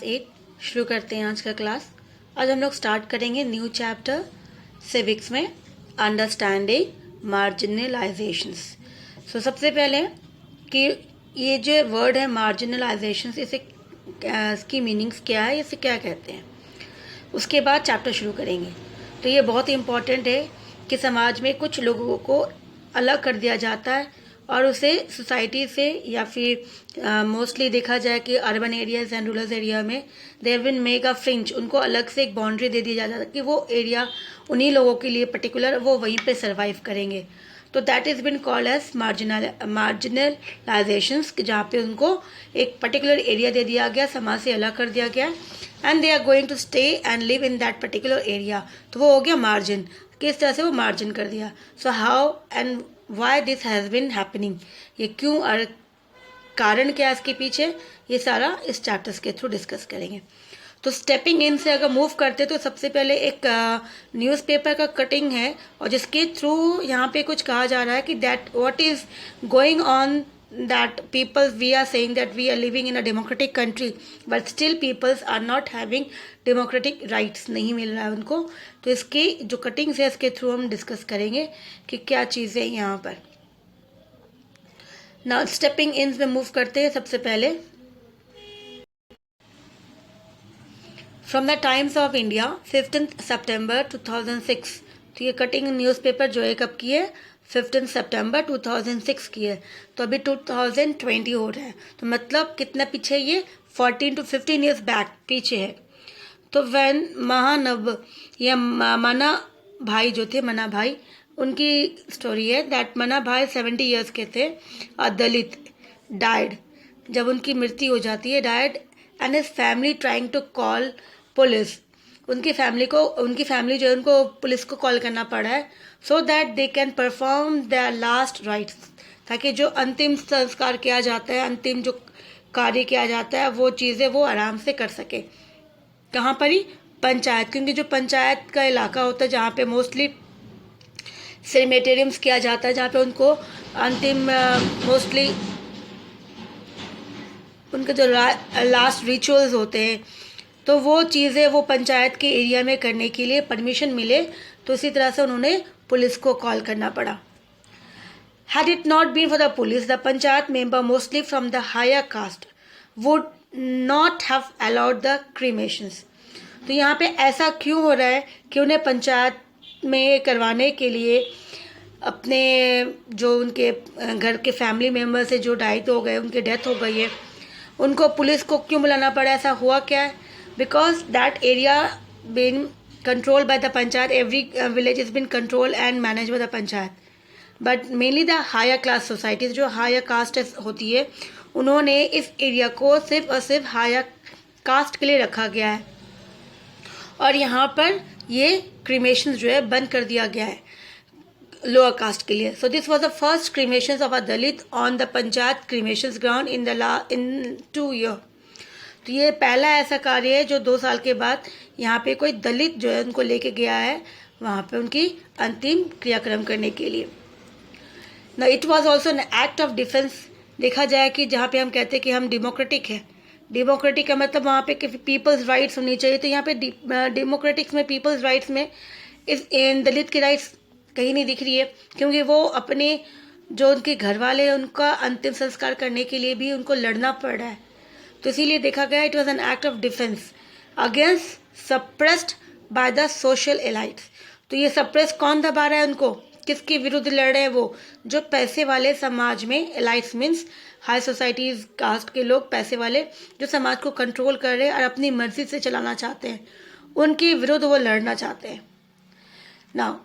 8 शुरू करते हैं आज का क्लास। आज हम लोग स्टार्ट करेंगे न्यू चैप्टर सिविक्स में अंडरस्टैंडिंग मार्जिनलाइजेशंस। सबसे पहले कि ये जो वर्ड है मार्जिनलाइजेशंस, इसे इसकी मीनिंग्स क्या है, इसे क्या कहते हैं, उसके बाद चैप्टर शुरू करेंगे। तो ये बहुत ही इम्पॉर्टेंट है कि समाज में कुछ लोगों को अलग कर दिया जाता है और उसे सोसाइटी से या फिर मोस्टली देखा जाए कि urban areas and rural area में there will make a fringe, उनको अलग से एक बाउंड्री दे दी जाता है कि वो एरिया उन्हीं लोगों के लिए पर्टिकुलर वो वहीं पे सरवाइव करेंगे। तो that is been called as marginalizations, जहाँ पे उनको एक पर्टिकुलर एरिया दे दिया गया, समाज से अलग कर दिया गया and they are going to stay and live in that particular area. तो वो हो गया मार्जिन, किस तरह से वो मार्जिन कर दिया। So how and why this has been happening, ये क्यों और कारण क्या है इसके पीछे, ये सारा इस चैप्टर्स के थ्रू डिस्कस करेंगे। तो स्टेपिंग इन से अगर मूव करते तो सबसे पहले एक न्यूज़पेपर का कटिंग है और जिसके थ्रू यहाँ पे कुछ कहा जा रहा है कि that what is going on, that people, we are saying that we are living in a democratic country but still peoples are not having democratic rights, नहीं मिल रहा है उनको। तो इसकी जो कटिंग्स है इसके थ्रू हम डिस्कस करेंगे कि क्या चीज़ें यहाँ पर। ना स्टेपिंग इन में मूव करते हैं। सबसे पहले from the times of India 15 सितंबर 2006। तो ये कटिंग न्यूज़पेपर जो है कब की है, 15 सितंबर 2006 की है। तो अभी 2020 हो रहा है, तो मतलब कितना पीछे, ये 14 to 15 ईयर्स बैक पीछे है। तो वैन महानव या मना भाई जो थे, मना भाई, उनकी स्टोरी है दैट मना भाई 70 ईयर्स के थे और दलित डाइड, जब उनकी मृत्यु हो जाती है, died and his family trying to call police. उनकी फैमिली जो है उनको पुलिस को कॉल करना पड़ा है so that they can perform their last rites, ताकि जो अंतिम संस्कार किया जाता है, अंतिम जो कार्य किया जाता है, वो चीज़ें वो आराम से कर सके। कहाँ पर ही, पंचायत, क्योंकि जो पंचायत का इलाका होता है जहाँ पे मोस्टली सेमेटेरियम्स किया जाता है, जहाँ पे उनको अंतिम मोस्टली उनके जो लास्ट रिचुअल्स होते हैं, तो वो चीज़ें वो पंचायत के एरिया में करने के लिए परमिशन मिले, तो इसी तरह से उन्होंने पुलिस को कॉल करना पड़ा। Had it not been for the police, the panchayat member mostly from the higher caste would not have allowed the cremations। तो यहाँ पे ऐसा क्यों हो रहा है कि उन्हें पंचायत में करवाने के लिए अपने जो उनके घर के फैमिली मेम्बर से जो डाइट हो गए, उनकी डेथ हो गई है, उनको पुलिस को क्यों बुलाना पड़ा, ऐसा हुआ क्या है? Because that area been controlled by the panchayat, every village has been controlled and managed by the panchayat, but mainly the higher class societies, जो higher caste होती है, उन्होंने इस एरिया को सिर्फ और सिर्फ हायर कास्ट के लिए रखा गया है और यहाँ पर ये क्रीमेशन जो है बंद कर दिया गया है लोअर कास्ट के लिए। So this was the first cremation of a Dalit on the panchayat cremation ground in 2 year. तो ये पहला ऐसा कार्य है जो 2 साल के बाद यहाँ पे कोई दलित जो है उनको लेके गया है वहाँ पे उनकी अंतिम क्रियाक्रम करने के लिए। ना it was also an act of defence. देखा जाए कि जहाँ पे हम कहते हैं कि हम डेमोक्रेटिक है, डेमोक्रेटिक का मतलब वहाँ पे पीपल्स राइट्स होनी चाहिए। तो यहाँ पे डेमोक्रेटिक्स में, पीपल्स राइट्स में इन दलित की राइट्स कहीं नहीं दिख रही है, क्योंकि वो अपने जो उनके घर वाले हैं उनका अंतिम संस्कार करने के लिए भी उनको लड़ना पड़ रहा है। तो इसीलिए देखा गया it was an act of defence against suppressed by the social elites. तो ये सप्रेस कौन दबा रहा है उनको, किसके विरुद्ध लड़ रहे हैं? वो जो पैसे वाले समाज में, एलाइट्स मीन्स हाई सोसाइटीज कास्ट के लोग, पैसे वाले जो समाज को कंट्रोल कर रहे हैं और अपनी मर्जी से चलाना चाहते हैं, उनके विरुद्ध वो लड़ना चाहते हैं। नाउ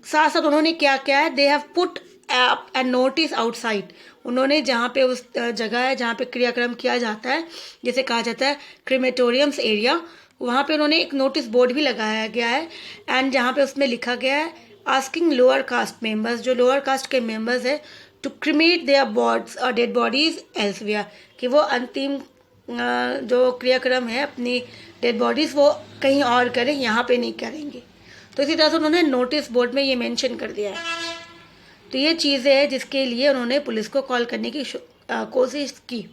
साथ साथ उन्होंने क्या किया है, they have put and notice outside. उन्होंने जहाँ पे उस जगह है जहाँ पे क्रियाक्रम किया जाता है, जैसे कहा जाता है क्रीमेटोरियम्स एरिया, वहाँ पे उन्होंने एक नोटिस बोर्ड भी लगाया गया है एंड जहाँ पे उसमें लिखा गया है आस्किंग लोअर कास्ट मेंबर्स, जो लोअर कास्ट के मेंबर्स है, टू क्रीमेट देयर बॉड्स और डेड बॉडीज एल्सवेयर, कि वो अंतिम जो क्रियाक्रम है अपनी डेड बॉडीज वो कहीं और करें, यहाँ पे नहीं करेंगे। तो इसी तरह से उन्होंने नोटिस बोर्ड में ये मेंशन कर दिया है। तो ये चीज़ें हैं जिसके लिए उन्होंने पुलिस को कॉल करने की कोशिश की।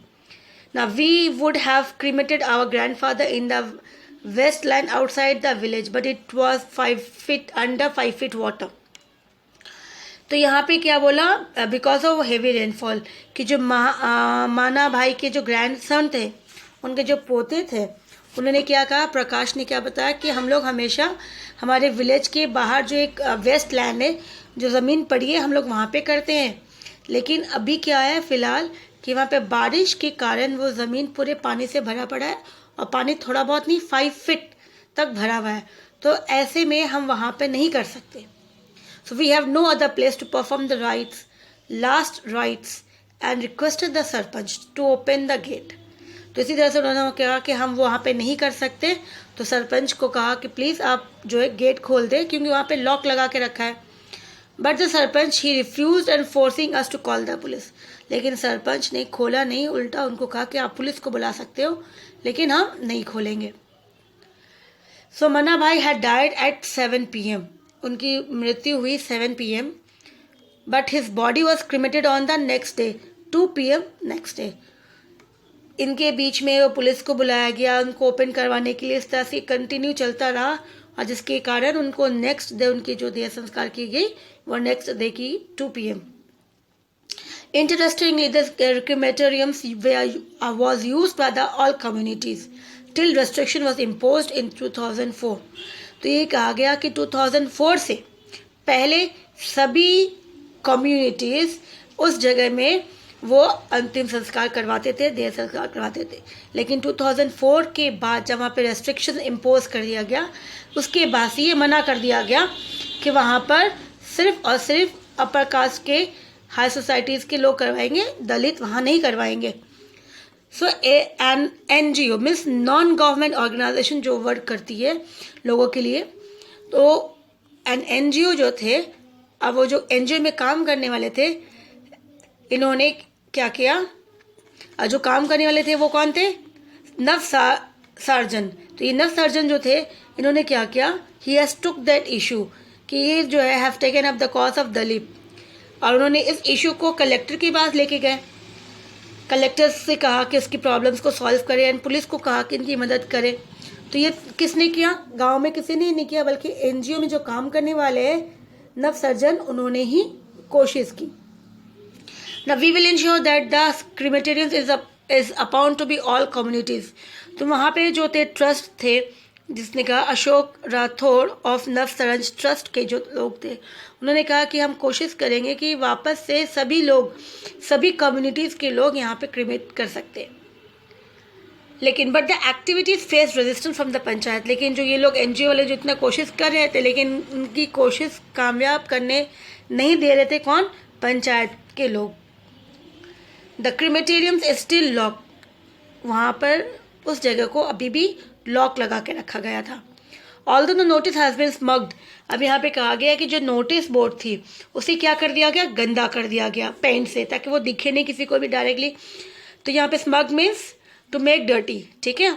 Now we would have cremated our grandfather in the wasteland outside the village, but it was 5 feet under 5 feet water. तो यहाँ पे क्या बोला, बिकॉज ऑफ हेवी रेनफॉल, कि जो माना भाई के जो ग्रैंडसन थे, उनके जो पोते थे, उन्होंने क्या कहा, प्रकाश ने क्या बताया कि हम लोग हमेशा हमारे विलेज के बाहर जो एक वेस्ट लैंड है, जो ज़मीन पड़ी है, हम लोग वहाँ पे करते हैं। लेकिन अभी क्या है फ़िलहाल कि वहाँ पे बारिश के कारण वो ज़मीन पूरे पानी से भरा पड़ा है, और पानी थोड़ा बहुत नहीं 5 फीट तक भरा हुआ है। तो ऐसे में हम वहाँ पे नहीं कर सकते। So we have no other place to perform the rites, last rites, and requested the sarpanch to open the gate. तो इसी तरह से उन्होंने कहा कि हम वहाँ पे नहीं कर सकते, तो सरपंच को कहा कि प्लीज़ आप जो है गेट खोल दें, क्योंकि वहाँ पे लॉक लगा के रखा है। But the sarpanch he refuse and forcing us to call the police. लेकिन सरपंच ने खोला नहीं, उल्टा उनको कहा कि आप पुलिस को बुला सकते हो, लेकिन हम नहीं खोलेंगे। सो मना भाई हैड डाइड एट 7 PM। उनकी मृत्यु हुई 7 PM, but his body was cremated on the next day 2 PM next day. इनके बीच में वो पुलिस को बुलाया गया, उनको ओपन करवाने के लिए, इस तरह से कंटिन्यू चलता रहा, और जिसके कारण उनको नेक्स्ट डे उनकी जो देह संस्कार की गई वो नेक्स्ट डे की 2 PM। Interestingly, this crematorium was used by the all communities till restriction was imposed in 2004। तो ये कहा गया कि 2004 से पहले सभी कम्युनिटीज़ उस जगह में वो अंतिम संस्कार करवाते थे, देह संस्कार करवाते थे। लेकिन 2004 के बाद जब वहाँ पे रेस्ट्रिक्शन इम्पोज कर दिया गया, उसके बाद से ये मना कर दिया गया कि वहाँ पर सिर्फ और सिर्फ अपर कास्ट के हाई सोसाइटीज़ के लोग करवाएंगे, दलित वहाँ नहीं करवाएंगे। So an NGO means non government organization जो वर्क करती है लोगों के लिए, तो एन NGO जो थे, अब वो जो NGO में काम करने वाले थे, इन्होंने क्या किया, जो काम करने वाले थे वो कौन थे, नव सर्जन। तो ये नव सर्जन जो थे, इन्होंने क्या किया, he has took that issue, कि ये जो है have taken up the cause of Dalit, और उन्होंने इस इशू को कलेक्टर के पास लेके गए। कलेक्टर से कहा कि इसकी प्रॉब्लम्स को सॉल्व करें, एंड पुलिस को कहा कि इनकी मदद करें। तो ये किसने किया, गांव में किसी ने नहीं किया, बल्कि NGO में जो काम करने वाले हैं नव सर्जन, उन्होंने ही कोशिश की। Now we will ensure that the crematorium is upon to be all communities। तो वहाँ पे जो थे ट्रस्ट थे, जिसने कहा अशोक राठौड़ ऑफ नव सरंज ट्रस्ट के जो लोग थे, उन्होंने कहा कि हम कोशिश करेंगे कि वापस से सभी लोग, सभी कम्युनिटीज़ के लोग यहाँ पे क्रिमेट कर सकते हैं। लेकिन but the activities face resistance from the panchayat. लेकिन जो ये लोग NGO वाले जो इतना कोशिश कर रहे थे, लेकिन उनकी कोशिश कामयाब करने नहीं दे रहे थे, कौन, पंचायत के लोग। The crematorium is still lock. वहाँ पर उस जगह को अभी भी लॉक लगा के रखा गया था। Although the notice has been smudged. अब यहाँ पे कहा गया कि जो नोटिस बोर्ड थी उसे क्या कर दिया गया, गंदा कर दिया गया पेंट से, ताकि वो दिखे नहीं किसी को भी डायरेक्टली। तो यहाँ पे smug means to make dirty, ठीक है।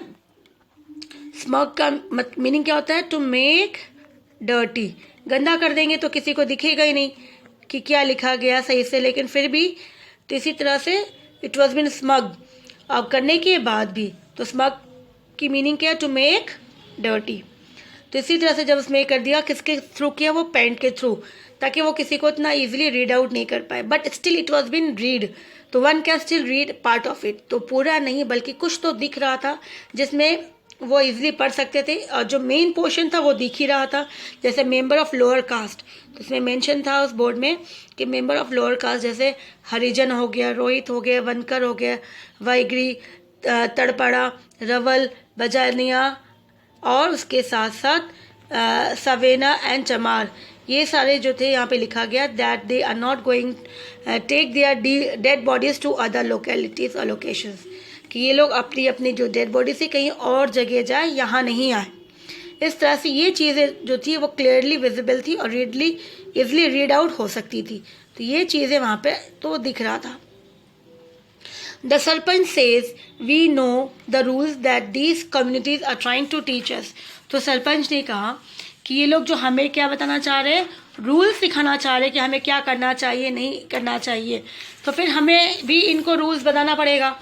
स्मग का मीनिंग क्या होता है, टू मेक डर्टी। गंदा कर देंगे तो किसी को दिखेगा ही नहीं कि क्या लिखा गया सही से, लेकिन फिर भी तो इसी तरह से इट वॉज बीन स्मग। अब करने के बाद भी तो स्मग की मीनिंग क्या है, टू मेक डर्टी। तो इसी तरह से जब उसमें कर दिया, किसके थ्रू किया, वो पेंट के थ्रू, ताकि वो किसी को इतना इजीली रीड आउट नहीं कर पाए। But still it was been read, तो one can still read part of it. तो पूरा नहीं, बल्कि कुछ तो दिख रहा था जिसमें वो इजीली पढ़ सकते थे, और जो मेन पोर्शन था वो दिख ही रहा था। जैसे मेंबर ऑफ लोअर कास्ट, तो इसमें मेंशन था उस बोर्ड में कि मेंबर ऑफ लोअर कास्ट जैसे हरिजन हो गया, रोहित हो गया, वनकर हो गया, वाइगरी, तड़पड़ा, रवल, बजानिया, और उसके साथ साथ सवेना एंड चमार, ये सारे जो थे यहाँ पे लिखा गया that they are not going take their dead bodies to other localities और लोकेशंस, कि ये लोग अपनी अपनी जो डेड बॉडी से कहीं और जगह जाए, यहाँ नहीं आए। इस तरह से ये चीज़ें जो थी वो क्लियरली विजिबल थी और इजली रीड आउट हो सकती थी। तो ये चीज़ें वहाँ पे तो दिख रहा था। The Sarpanch says we know the rules that these communities are trying to teach us। तो सरपंच ने कहा कि ये लोग जो हमें क्या बताना चाह रहे हैं, रूल्स सिखाना चाह रहे हैं कि हमें क्या करना चाहिए, नहीं करना चाहिए। तो फिर हमें भी इनको रूल्स बताना पड़ेगा।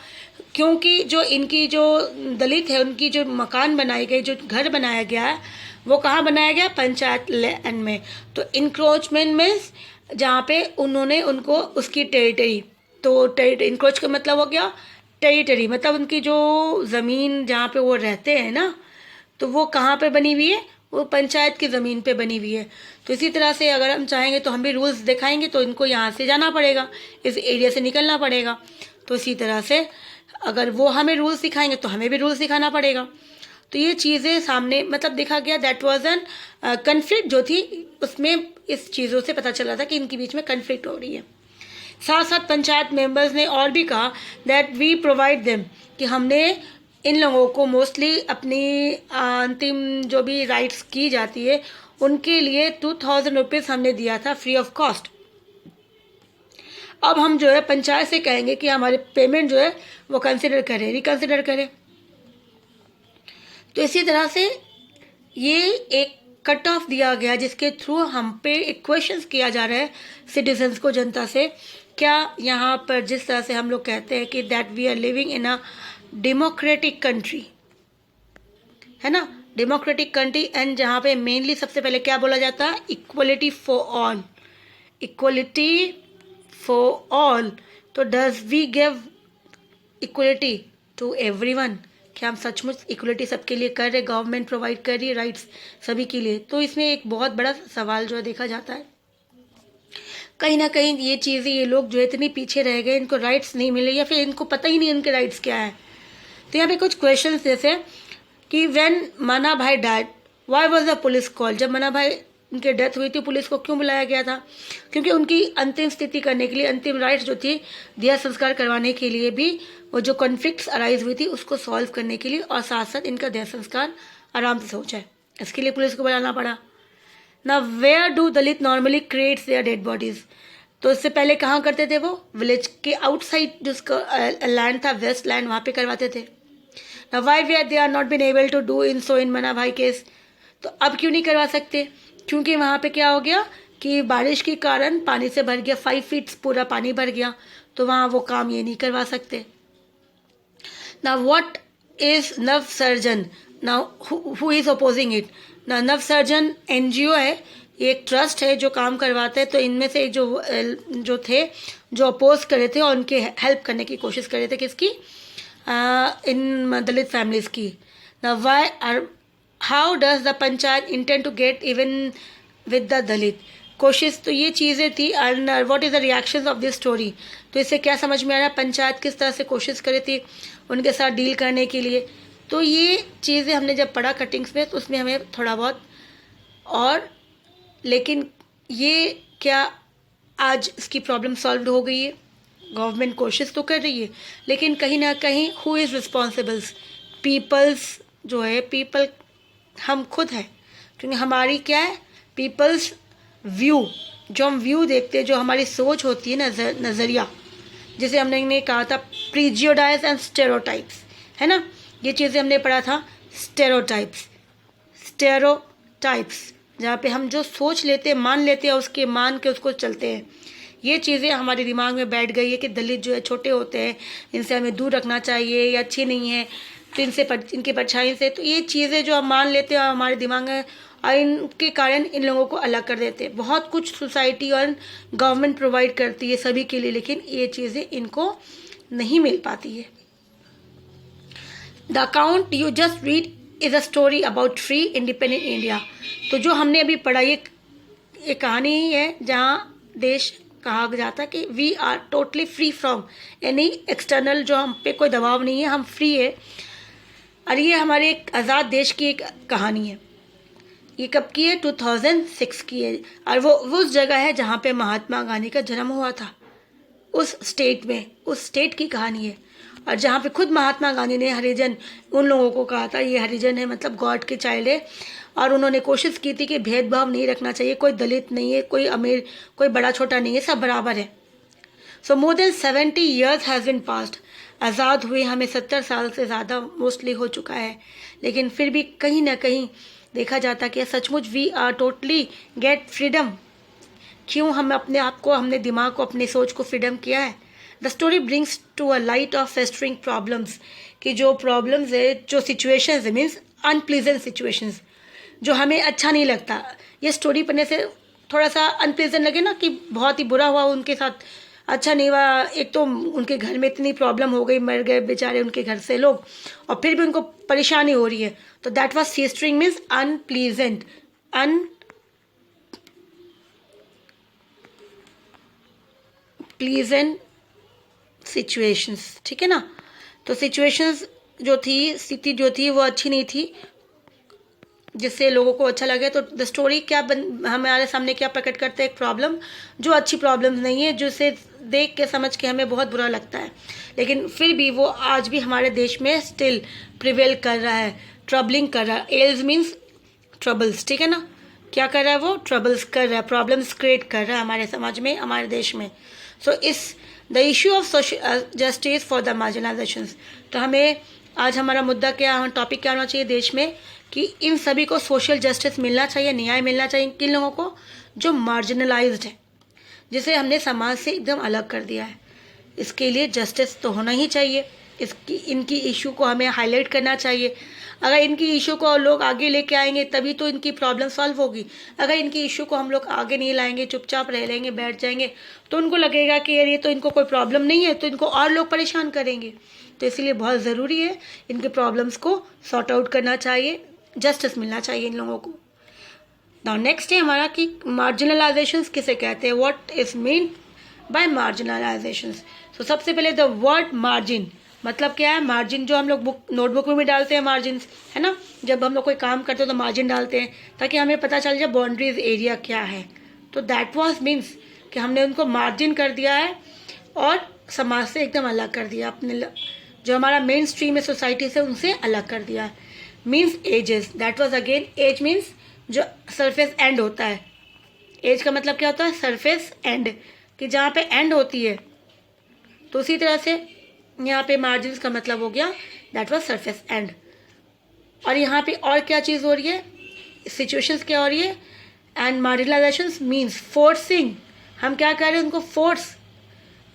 क्योंकि जो इनकी जो दलित है उनकी जो मकान बनाए गए, जो घर बनाया गया है, वो कहाँ बनाया गया? पंचायत लैंड में। तो इंक्रोचमेंट में जहाँ पे उन्होंने उनको उसकी टेरिटरी, तो इंक्रोच का मतलब हो गया टेरिटरी, मतलब उनकी जो ज़मीन जहाँ पे वो रहते हैं ना, तो वो कहाँ पे बनी हुई है? वो पंचायत की ज़मीन पे बनी हुई है। तो इसी तरह से अगर हम चाहेंगे तो हम भी रूल्स दिखाएंगे, तो इनको यहाँ से जाना पड़ेगा, इस एरिया से निकलना पड़ेगा। तो इसी तरह से अगर वो हमें रूल्स सिखाएंगे तो हमें भी रूल्स सिखाना पड़ेगा। तो ये चीज़ें सामने मतलब देखा गया, दैट वाज एन कन्फ्लिक्ट जो थी, उसमें इस चीज़ों से पता चला था कि इनके बीच में कन्फ्लिक्ट हो रही है। साथ साथ पंचायत मेंबर्स ने और भी कहा दैट वी प्रोवाइड देम, कि हमने इन लोगों को मोस्टली अपनी अंतिम जो भी राइट्स की जाती है उनके लिए 2000 रुपीज़ हमने दिया था फ्री ऑफ कॉस्ट। अब हम जो है पंचायत से कहेंगे कि हमारे पेमेंट जो है वो कंसिडर करें, रिकंसिडर करें। तो इसी तरह से ये एक कट ऑफ दिया गया जिसके थ्रू हम पे एक क्वेश्चंस किया जा रहा है सिटीजन्स को, जनता से। क्या यहाँ पर जिस तरह से हम लोग कहते हैं कि that we are living in a democratic country, है ना, डेमोक्रेटिक कंट्री, एंड जहाँ पे मेनली सबसे पहले क्या बोला जाता है? Equality for all, equality for all. तो does we give equality to everyone? क्या हम सचमुच इक्वलिटी सबके लिए कर रहे? गवर्नमेंट प्रोवाइड कर रही है राइट्स सभी के लिए? तो इसमें एक बहुत बड़ा सवाल जो है देखा जाता है। कहीं ना कहीं ये चीज़ें, ये लोग जो इतनी पीछे रह गए, इनको राइट्स नहीं मिले या फिर इनको पता ही नहीं इनके राइट्स क्या है। तो यहाँ पे कुछ क्वेश्चंस जैसे कि व्हेन मना भाई died why was the police call? जब मना भाई उनकी डेथ हुई थी पुलिस को क्यों बुलाया गया था? क्योंकि उनकी अंतिम स्थिति करने के लिए, अंतिम राइट्स जो थी दिया संस्कार करवाने के लिए भी, वो जो कॉन्फ्लिक्ट्स अराइज हुई थी उसको सॉल्व करने के लिए, और साथ साथ इनका देह संस्कार आराम से हो जाए, इसके लिए पुलिस को बुलाना पड़ा ना। Where do Dalit normally creates their dead bodies? तो इससे पहले कहाँ करते थे? वो विलेज के आउटसाइड जिसका लैंड था, वेस्ट लैंड, वहाँ पे करवाते थे ना। Why we they are not been able to do in so in Mana भाई केस? तो अब क्यों नहीं करवा सकते? क्योंकि वहाँ पे क्या हो गया कि बारिश के कारण पानी से भर गया, 5 फीट पूरा पानी भर गया, तो वहाँ वो काम ये नहीं करवा सकते ना। व्हाट इज नव सर्जन? ना हु इज अपोजिंग इट? ना नव सर्जन एनजीओ है, ये एक ट्रस्ट है जो काम करवाते हैं। तो इनमें से जो थे जो अपोज कर रहे थे और उनके हेल्प करने की कोशिश कर रहे थे, किसकी? इन दलित फैमिलीज की ना। Why are how does the panchayat intend to get even with the Dalit? कोशिश तो ये चीज़ें थी। And what is the reaction of this story? तो इससे क्या समझ में आ रहा है? पंचायत किस तरह से कोशिश करी थी उनके साथ डील करने के लिए। तो ये चीज़ें हमने जब पढ़ा कटिंग्स में, तो उसमें हमें थोड़ा बहुत और, लेकिन ये क्या आज इसकी प्रॉब्लम सॉल्व हो गई है? गवर्नमेंट कोशिश तो कर रही है, लेकिन कहीं ना कहीं हु इज़ रिस्पॉन्सिबल्स? पीपल्स जो है, पीपल हम खुद हैं, क्योंकि हमारी क्या है? पीपल्स व्यू, जो हम व्यू देखते हैं, जो हमारी सोच होती है, नज़रिया, जिसे हमने कहा था प्रीजियोडाइज एंड स्टेरियोटाइप्स, है ना। ये चीज़ें हमने पढ़ा था, स्टेरियोटाइप्स, जहाँ पे हम जो सोच लेते हैं, मान लेते हैं, उसके मान के उसको चलते हैं। ये चीज़ें हमारे दिमाग में बैठ गई है कि दलित जो है छोटे होते हैं, इनसे हमें दूर रखना चाहिए, या अच्छे नहीं है, तो इनके परछाई से, तो ये चीज़ें जो हम मान लेते हैं हमारे दिमाग में, और इनके कारण इन लोगों को अलग कर देते हैं। बहुत कुछ सोसाइटी और गवर्नमेंट प्रोवाइड करती है सभी के लिए, लेकिन ये चीज़ें इनको नहीं मिल पाती है। The account you just read is a story about free independent India. तो जो हमने अभी पढ़ा, ये कहानी ही है जहाँ देश कहा जाता है कि we are totally free from any external, जो हम पे कोई दबाव नहीं है, हम फ्री है। और ये हमारे एक आज़ाद देश की एक कहानी है। ये कब की है? 2006 की है। और वो उस जगह है जहाँ पे महात्मा गांधी का जन्म हुआ था, उस स्टेट में, उस स्टेट की कहानी है। और जहाँ पे खुद महात्मा गांधी ने हरिजन उन लोगों को कहा था, ये हरिजन है मतलब गॉड के चाइल्ड है, और उन्होंने कोशिश की थी कि भेदभाव नहीं रखना चाहिए, कोई दलित नहीं है, कोई अमीर, कोई बड़ा छोटा नहीं है, सब बराबर है। So more than 70 years has been passed. आज़ाद हुए हमें 70 साल से ज़्यादा मोस्टली हो चुका है, लेकिन फिर भी कहीं ना कहीं देखा जाता कि सचमुच we are totally get freedom. क्यों हम अपने आप को, हमने दिमाग को, अपनी सोच को फ्रीडम किया है? The story brings to a light of festering problems, कि जो प्रॉब्लम्स है, जो सिचुएशंस है, मीन्स अनप्लीजेंट सिचुएशंस, जो हमें अच्छा नहीं लगता। ये स्टोरी पढ़ने से थोड़ा सा अनप्लीजेंट लगे ना, कि बहुत ही बुरा हुआ उनके साथ, अच्छा नहीं हुआ, एक तो उनके घर में इतनी प्रॉब्लम हो गई, मर गए बेचारे उनके घर से लोग, और फिर भी उनको परेशानी हो रही है, तो that was sistering means unpleasant, unpleasant situations, ठीक है ना। तो सिचुएशंस जो थी, स्थिति जो थी वो अच्छी नहीं थी, जिससे लोगों को अच्छा लगे। तो द स्टोरी क्या हमारे सामने क्या प्रकट करते हैं, एक प्रॉब्लम जो अच्छी प्रॉब्लम नहीं है, जिसे देख के समझ के हमें बहुत बुरा लगता है, लेकिन फिर भी वो आज भी हमारे देश में स्टिल प्रिवेल कर रहा है, ट्रबलिंग कर रहा है। एल्स मीन्स ट्रबल्स, ठीक है ना, क्या कर रहा है वो, ट्रबल्स कर रहा है, प्रॉब्लम्स क्रिएट कर रहा है हमारे समाज में, हमारे देश में। So is the issue of social justice for the marginalizations, तो हमें आज हमारा मुद्दा क्या, टॉपिक क्या होना चाहिए देश में, कि इन सभी को सोशल जस्टिस मिलना चाहिए, न्याय मिलना चाहिए किन लोगों को, जो मार्जिनलाइज्ड है, जिसे हमने समाज से एकदम अलग कर दिया है। इसके लिए जस्टिस तो होना ही चाहिए, इनकी इशू को हमें हाईलाइट करना चाहिए। अगर इनकी इशू को लोग आगे लेके आएंगे तभी तो इनकी प्रॉब्लम सॉल्व होगी। अगर इनकी इशू को हम लोग आगे नहीं लाएंगे, चुपचाप रह लेंगे, बैठ जाएंगे, तो उनको लगेगा कि यार ये तो इनको कोई प्रॉब्लम नहीं है, तो इनको और लोग परेशान करेंगे। तो इसलिए बहुत ज़रूरी है इनके प्रॉब्लम्स को सॉर्ट आउट करना चाहिए, जस्टिस मिलना चाहिए इन लोगों को। नाउ नेक्स्ट है हमारा कि मार्जिनलाइजेशंस किसे कहते हैं, व्हाट इज मीन बाय मार्जिनलाइजेशंस। तो सबसे पहले द वर्ड मार्जिन, मतलब क्या है, मार्जिन जो हम लोग नोटबुक में भी डालते हैं, मार्जिन है ना, जब हम लोग कोई काम करते हैं तो मार्जिन डालते हैं ताकि हमें पता चल जाए बाउंड्रीज एरिया क्या है। तो दैट वाज मीन्स कि हमने उनको मार्जिन कर दिया है और समाज से एकदम अलग कर दिया, अपने जो हमारा मेन स्ट्रीम है सोसाइटी से, उनसे अलग कर दिया है। Means edges, that was again, edge means जो सरफेस एंड होता है। एज का मतलब क्या होता है, सरफेस एंड, कि जहाँ पे एंड होती है। तो उसी तरह से यहाँ पे मार्जिन का मतलब हो गया दैट वाज सरफेस एंड। और यहाँ पे और क्या चीज़ हो रही है, सिचुएशंस क्या हो रही है, एंड मार्जिनलाइजेशंस मीन्स फोर्सिंग, हम क्या कर रहे हैं, उनको force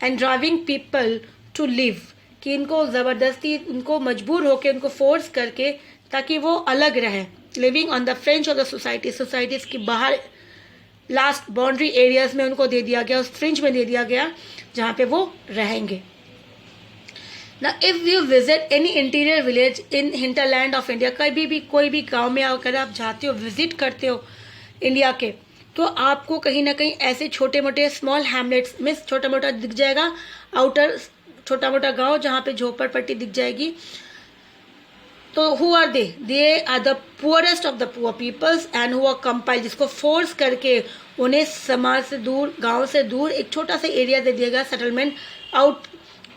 and driving people to live, कि इनको ज़बरदस्ती, इनको मजबूर होकर, उनको फोर्स करके, ताकि वो अलग रहे, living on the French of the society, societies की बाहर लास्ट बाउंड्री एरियाज में उनको दे दिया गया, उस फ्रिंज में दे दिया गया जहाँ पे वो रहेंगे। ना if you visit any interior village in hinterland of India, कभी भी कोई भी गांव में अगर आप जाते हो, विजिट करते हो इंडिया के, तो आपको कहीं ना कहीं ऐसे छोटे मोटे स्मॉल हैमलेट्स में छोटा मोटा दिख जाएगा, आउटर छोटा मोटा गांव जहाँ पे झोपड़पट्टी दिख जाएगी। तो who are they are the poorest of the poor peoples and who are compiled, जिसको फोर्स करके उन्हें समाज से दूर, गांव से दूर एक छोटा सा एरिया दे दिया गया, सेटलमेंट आउट,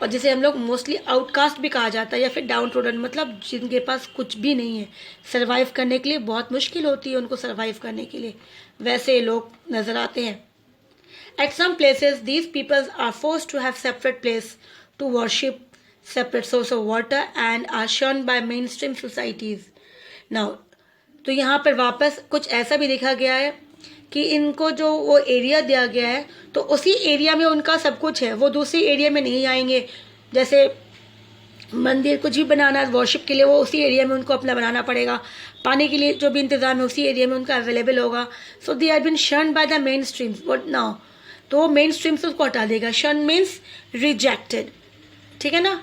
और जिसे हम लोग मोस्टली आउटकास्ट भी कहा जाता है, या फिर डाउन ट्रोडन, मतलब जिनके पास कुछ भी नहीं है, सर्वाइव करने के लिए बहुत मुश्किल होती है उनको सर्वाइव करने के लिए, वैसे लोग नजर आते हैं। At some places these peoples are forced to have separate place to worship, separate source of water and are shunned by mainstream societies. Now, तो यहाँ पर वापस कुछ ऐसा भी देखा गया है कि इनको जो वो एरिया दिया गया है, तो उसी एरिया में उनका सब कुछ है, वो दूसरी एरिया में नहीं आएंगे। जैसे मंदिर कुछ भी बनाना है वर्शिप के लिए, वो उसी एरिया में उनको अपना बनाना पड़ेगा, पानी के लिए जो भी इंतज़ाम है उसी एरिया में उनका अवेलेबल होगा। So they are been shunned by the main streams, what now, तो वो मेन स्ट्रीम से उसको हटा देगा। शन मीन्स रिजेक्टेड, ठीक है ना,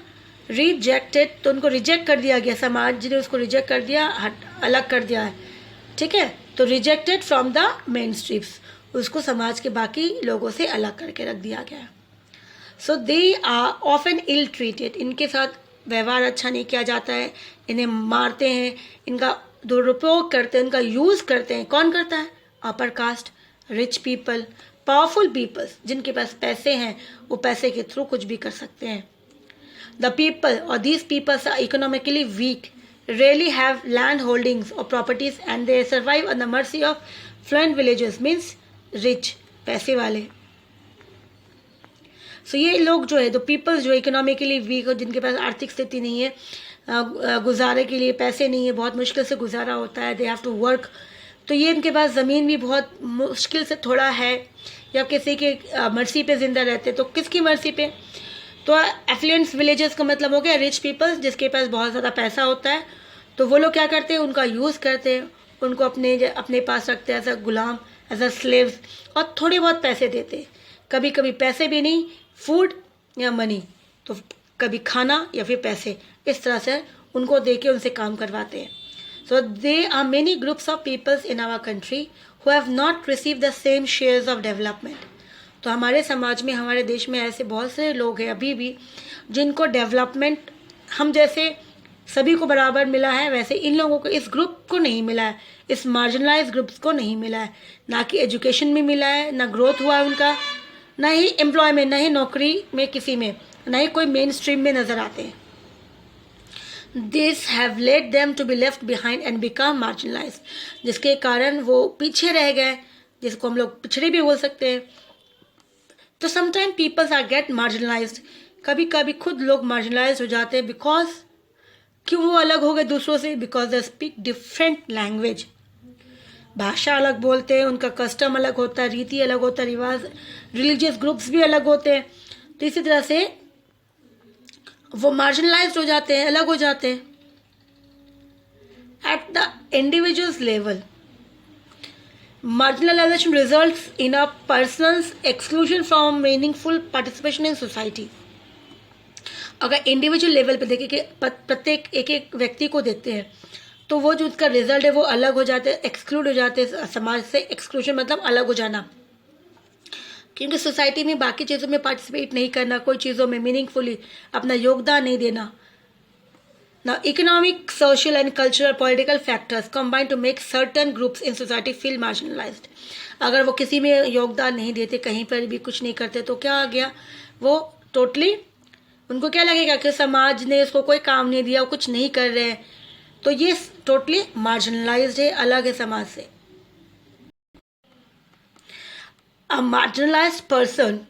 रिजेक्टेड, तो उनको रिजेक्ट कर दिया गया, समाज ने उसको रिजेक्ट कर दिया, अलग कर दिया है, ठीक है। तो rejected from the main streams, उसको समाज के बाकी लोगों से अलग करके रख दिया गया। So they are often ill treated, इनके साथ व्यवहार अच्छा नहीं किया जाता है, इन्हें मारते हैं, इनका दुरुपयोग करते हैं, इनका यूज़ करते हैं। कौन करता है, upper caste, rich people, powerful peoples, जिनके पास पैसे हैं, वो पैसे के थ्रू कुछ भी कर सकते हैं। The people or these peoples are economically weak, rarely have land holdings or properties, and they survive on the mercy of fluent villagers, means rich, पैसे वाले। So ये लोग जो है, तो पीपल्स जो इकोनॉमिकली वीक हो, जिनके पास आर्थिक स्थिति नहीं है, गुजारे के लिए पैसे नहीं है, बहुत मुश्किल से गुजारा होता है, दे हैव टू वर्क, तो ये इनके पास ज़मीन भी बहुत मुश्किल से थोड़ा है, या किसी के मर्सी पे ज़िंदा रहते, तो किसकी मर्सी पे, तो एफ्लुएंस विलेजेस का मतलब हो गया रिच पीपल्स, जिसके पास बहुत ज़्यादा पैसा होता है। तो वो लोग क्या करते हैं, उनका यूज़ करते हैं, उनको अपने पास रखते हैं एज अ गुलाम, एज अ स्लेव्स, और थोड़े बहुत पैसे देते हैं। कभी कभी पैसे भी नहीं, फूड या मनी, तो कभी खाना या फिर पैसे, इस तरह से उनको दे के उनसे काम करवाते हैं। So they are many groups of peoples in our country who have not receive the same shares of development. तो हमारे समाज में, हमारे देश में ऐसे बहुत से लोग हैं अभी भी जिनको डेवलपमेंट हम जैसे सभी को बराबर मिला है, वैसे इन लोगों को, इस ग्रुप को नहीं मिला है, इस मार्जिनलाइज ग्रुप्स को नहीं मिला है। ना कि एजुकेशन में मिला है, ना ग्रोथ हुआ है उनका, ना ही एम्प्लॉयमेंट, ना ही नौकरी में किसी में, ना ही कोई मेन स्ट्रीम में नजर आते हैं। This have led them to be left behind and become marginalise, जिसके कारण वो पीछे रह गए, जिसको हम लोग पिछड़े भी बोल सकते हैं। तो sometime peoples are get marginalised, कभी कभी खुद लोग मार्जिनलाइज हो जाते हैं। बिकॉज क्यों वो अलग हो गए दूसरों से? Because they speak different language, भाषा अलग बोलते हैं, उनका कस्टम अलग होता है, रीति अलग होता है, रिवाज, रिलीजियस ग्रुप्स भी अलग होते हैं। तो इसी तरह से वो मार्जिनलाइज्ड हो जाते हैं, अलग हो जाते हैं। At the individuals level, marginalization results in a person's exclusion from meaningful participation in society। अगर इंडिविजुअल लेवल पे देखें कि प्रत्येक एक एक व्यक्ति को देखते हैं, तो वो जो उसका रिजल्ट है वो अलग हो जाते हैं, एक्सक्लूड हो जाते हैं समाज से। एक्सक्लूजन मतलब अलग हो जाना, क्योंकि सोसाइटी में बाकी चीज़ों में पार्टिसिपेट नहीं करना, कोई चीज़ों में मीनिंगफुली अपना योगदान नहीं देना। Now, economic, social and cultural political factors combine to make certain groups in society feel marginalized। अगर वो किसी में योगदान नहीं देते, कहीं पर भी कुछ नहीं करते, तो क्या आ गया, वो टोटली उनको क्या लगेगा कि समाज ने उसको कोई काम नहीं दिया, वो कुछ नहीं कर रहे हैं, तो ये टोटली मार्जिनलाइज्ड है, अलग है समाज से। A marginalized person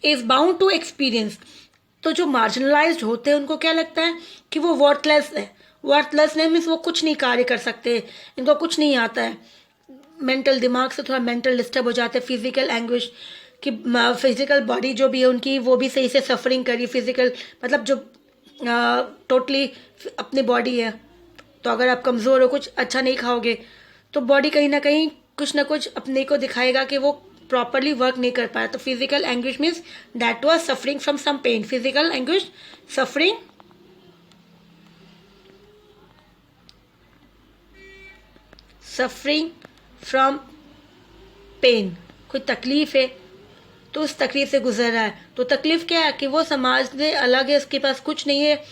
is bound to experience, तो जो मार्जिनलाइज्ड होते हैं उनको क्या लगता है कि वो वर्थलेस है। वर्थलेसनेस मीन्स वो कुछ नहीं कार्य कर सकते, इनको कुछ नहीं आता है। मेंटल, दिमाग से थोड़ा मेंटल डिस्टर्ब हो जाते हैं। फिजिकल एंग्विश, कि फिजिकल बॉडी जो भी है उनकी, वो भी सही से सफरिंग करी। फिजिकल मतलब जो टोटली अपनी बॉडी है, तो अगर आप कमज़ोर हो, कुछ अच्छा नहीं खाओगे, तो बॉडी कहीं ना कहीं कुछ ना कुछ अपने को दिखाएगा कि वो प्रॉपरली वर्क नहीं कर पाया। तो physical anguish means that was suffering from some pain. Physical anguish, suffering from pain, कोई तकलीफ है तो उस तकलीफ से गुजर रहा है। तो तकलीफ क्या है कि वो समाज से अलग है, उसके पास कुछ नहीं है,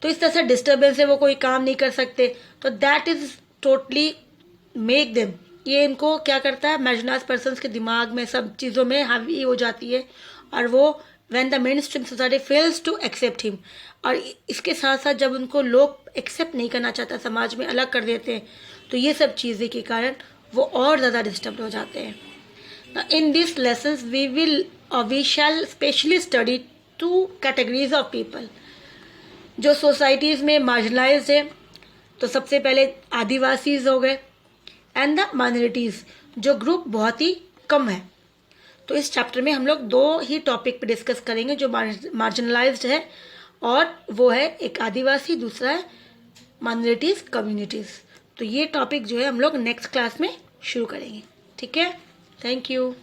तो इस तरह से डिस्टर्बेंस है, वो कोई काम नहीं कर सकते। तो that is totally make them, ये इनको क्या करता है, मार्जिनलाइज्ड पर्सन्स के दिमाग में, सब चीज़ों में हावी हो जाती है। और वो when the main stream society fails to accept him, और इसके साथ साथ जब उनको लोग एक्सेप्ट नहीं करना चाहता, समाज में अलग कर देते हैं, तो ये सब चीज़ें के कारण वो और ज़्यादा डिस्टर्ब हो जाते हैं। In this lessons we shall specially study 2 categories of people जो सोसाइटीज़ में मार्जिनलाइज्ड है। तो सबसे पहले आदिवासीज हो गए, एंड द माइनॉरिटीज़, जो ग्रुप बहुत ही कम है। तो इस चैप्टर में हम लोग 2 ही टॉपिक पे डिस्कस करेंगे जो मार्जिनलाइज्ड है, और वो है एक आदिवासी, दूसरा है माइनॉरिटीज़ कम्युनिटीज़। तो ये टॉपिक जो है हम लोग नेक्स्ट क्लास में शुरू करेंगे। ठीक है, थैंक यू।